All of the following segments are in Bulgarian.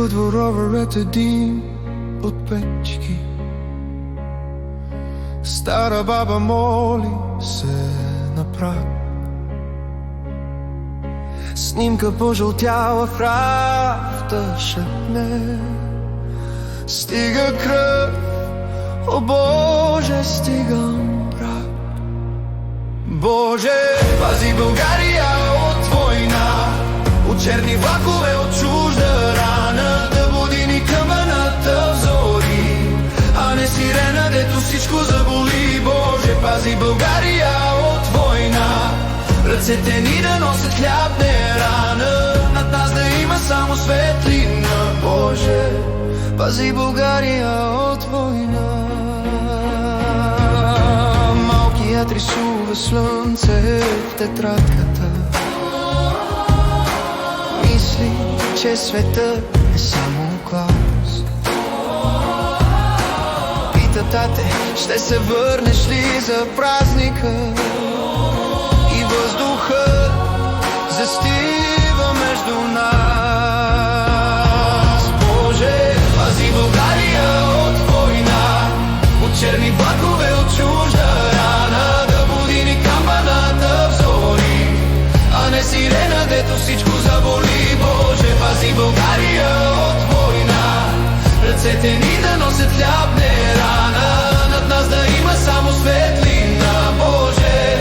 по дворовете дим от печки. Стара баба моли се на праг. Снимка пожълтяла в рафта шепне: стига кръв, о Боже, стига мрак. Боже, пази България от война, от черни влакове, от чужда рана, да буди ни камъната в зори, а не сирена, дето всичко заболи. Боже, пази България от война, ръцете ни да носят хляб, не рана, над нас да има само светлина. Боже, пази България от война. Малкият рисува слънце в тетрадката, мисли, че светът е само клас. Пита тате, ще се върнеш ли за празника? И въздухът застива между нас. Боже, пази България от война, от черни влакове, от чужда рана, да буди ни камбаната в зори, а не сирена, дето всичко заболи. Боже, пази България от война, ръцете ни да носят хляб, не рана, над нас да има само светлина. Боже,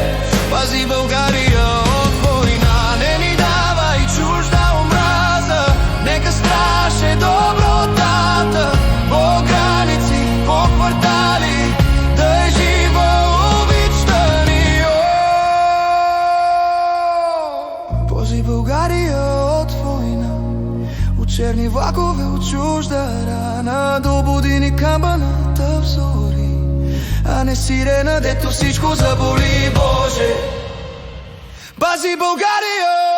пази България от война, не ни давай чужда омраза, нека страше добротата по граници, по квартали, да е жива обичта ни. Пази България от война, от черни влакове, от чужда рана, да буди ни камбаната в зори, а не сирена, дето всичко заболи. Боже, пази България!